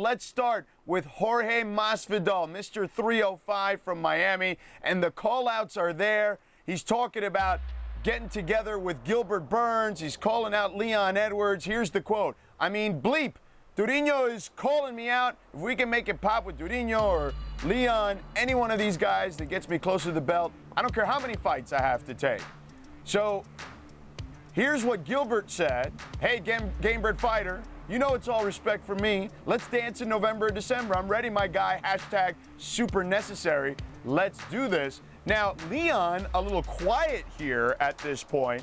Let's start with Jorge Masvidal, Mr. 305 from Miami, and the call-outs are there. He's talking about getting together with Gilbert Burns. He's calling out Leon Edwards. Here's the quote. I mean, bleep, Durinho is calling me out. If we can make it pop with Durinho or Leon, any one of these guys that gets me closer to the belt, I don't care how many fights I have to take. So here's what Gilbert said. Hey, Gamebred fighter, you know it's all respect for me. Let's dance in November and December. I'm ready, my guy. Hashtag super necessary. Let's do this. Now, Leon, a little quiet here at this point,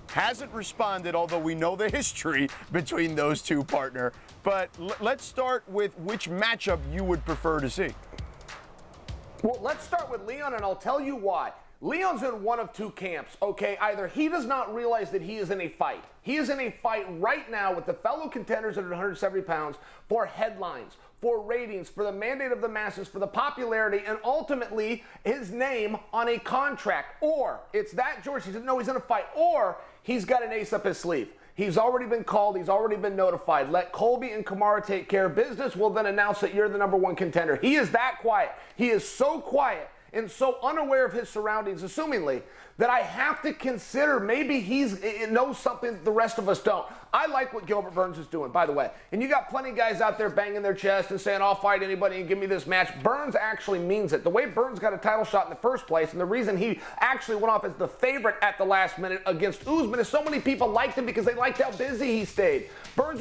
hasn't responded, although we know the history between those two, partner. But let's start with which matchup you would prefer to see. Well, let's start with Leon, and I'll tell you why. Leon's in one of two camps, okay? Either he does not realize that he is in a fight. He is in a fight right now with the fellow contenders at 170 pounds for headlines, for ratings, for the mandate of the masses, for the popularity, and ultimately his name on a contract. Or it's that George, he doesn't know he's in a fight, or he's got an ace up his sleeve. He's already been called. He's already been notified. Let Colby and Kamaru take care of business. We'll then announce that you're the #1 contender. He is that quiet. He is so quiet and so unaware of his surroundings, assumingly, that I have to consider maybe he knows something the rest of us don't. I like what Gilbert Burns is doing, by the way. And you got plenty of guys out there banging their chest and saying, I'll fight anybody and give me this match. Burns actually means it. The way Burns got a title shot in the first place, and the reason he actually went off as the favorite at the last minute against Usman is so many people liked him because they liked how busy he stayed. Burns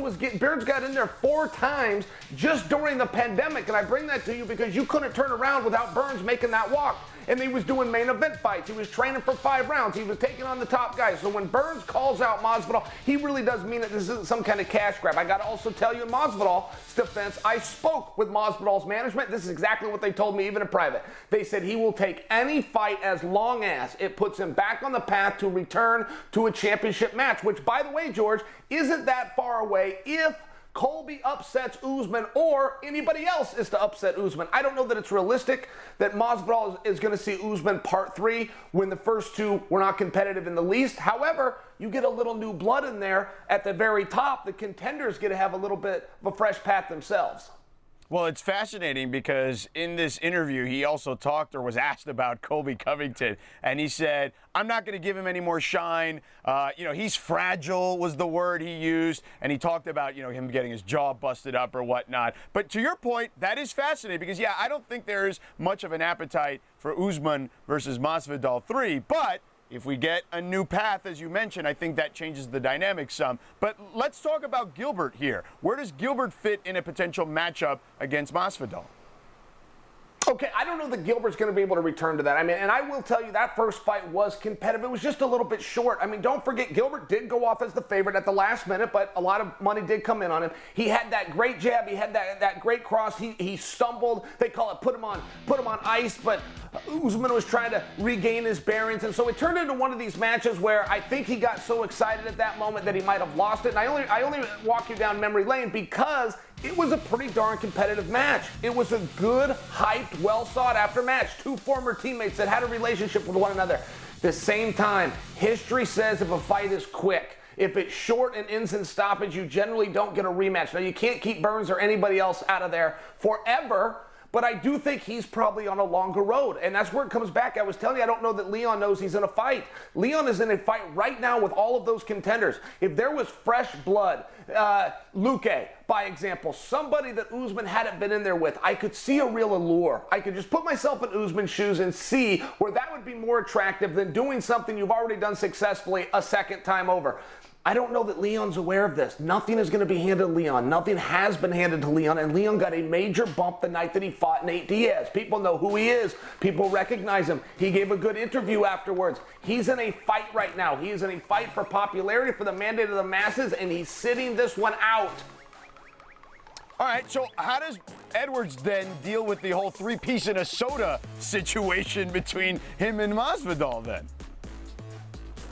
got in there 4 times just during the pandemic, and I bring that to you because you couldn't turn around without Burns making that walk. And he was doing main event fights. He was training for 5 rounds. He was taking on the top guys. So when Burns calls out Masvidal, he really does mean it. This isn't some kind of cash grab. I got to also tell you in Masvidal's defense, I spoke with Masvidal's management. This is exactly what they told me even in private. They said he will take any fight as long as it puts him back on the path to return to a championship match, which, by the way, George, isn't that far away if Colby upsets Usman or anybody else is to upset Usman. I don't know that it's realistic that Masvidal is going to see Usman part 3 when the first 2 were not competitive in the least. However, you get a little new blood in there at the very top. The contenders get to have a little bit of a fresh path themselves. Well, it's fascinating because in this interview, he also talked or was asked about Colby Covington, and he said, I'm not going to give him any more shine. He's fragile was the word he used, and he talked about, him getting his jaw busted up or whatnot. But to your point, that is fascinating because, I don't think there is much of an appetite for Usman versus Masvidal 3, but if we get a new path, as you mentioned, I think that changes the dynamic some. But let's talk about Gilbert here. Where does Gilbert fit in a potential matchup against Masvidal? Okay, I don't know that Gilbert's going to be able to return to that. And I will tell you that first fight was competitive. It was just a little bit short. Don't forget, Gilbert did go off as the favorite at the last minute, but a lot of money did come in on him. He had that great jab. He had that great cross. He stumbled. They call it put him on ice, but Usman was trying to regain his bearings. And so it turned into one of these matches where I think he got so excited at that moment that he might have lost it. And I only walk you down memory lane because it was a pretty darn competitive match. It was a good, hyped, well sought after match. 2 former teammates that had a relationship with one another. At the same time, history says if a fight is quick, if it's short and ends in stoppage, you generally don't get a rematch. Now, you can't keep Burns or anybody else out of there forever, but I do think he's probably on a longer road. And that's where it comes back. I was telling you, I don't know that Leon knows he's in a fight. Leon is in a fight right now with all of those contenders. If there was fresh blood, Luque, by example, somebody that Usman hadn't been in there with, I could see a real allure. I could just put myself in Usman's shoes and see where that would be more attractive than doing something you've already done successfully a second time over. I don't know that Leon's aware of this. Nothing is going to be handed to Leon. Nothing has been handed to Leon, and Leon got a major bump the night that he fought Nate Diaz. People know who he is. People recognize him. He gave a good interview afterwards. He's in a fight right now. He is in a fight for popularity, for the mandate of the masses, and he's sitting this one out. All right, so how does Edwards then deal with the whole 3-piece in a soda situation between him and Masvidal then?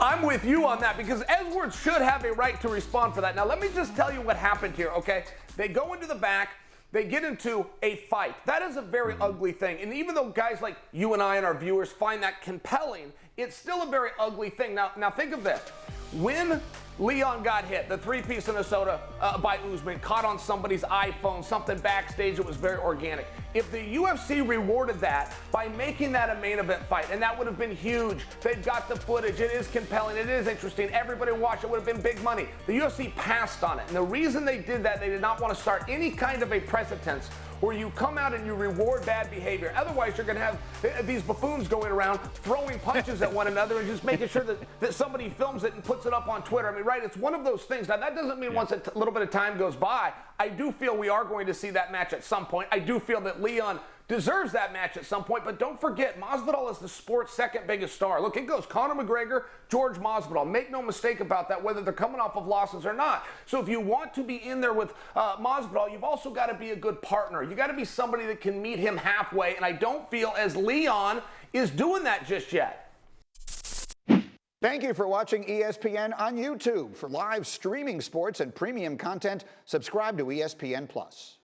I'm with you on that because Edwards should have a right to respond for that. Now, let me just tell you what happened here, okay? They go into the back. They get into a fight. That is a very ugly thing. And even though guys like you and I and our viewers find that compelling, it's still a very ugly thing. Now think of this. When Leon got hit. The three-piece in Minnesota by Usman caught on somebody's iPhone, something backstage. It was very organic. If the UFC rewarded that by making that a main event fight, and that would have been huge. They've got the footage. It is compelling. It is interesting. Everybody watched it. Would have been big money. The UFC passed on it. And the reason they did that, they did not want to start any kind of a precedence where you come out and you reward bad behavior. Otherwise, you're going to have these buffoons going around throwing punches at one another and just making sure that somebody films it and puts it up on Twitter. I mean, right, it's one of those things. Now, that doesn't mean once a little bit of time goes by, I do feel we are going to see that match at some point. I do feel that Leon deserves that match at some point, but don't forget, Masvidal is the sport's second biggest star. Look, it goes Conor McGregor, George Masvidal. Make no mistake about that, whether they're coming off of losses or not. So if you want to be in there with Masvidal, you've also got to be a good partner. You got to be somebody that can meet him halfway, and I don't feel as Leon is doing that just yet. Thank you for watching ESPN on YouTube. For live streaming sports and premium content, subscribe to ESPN+.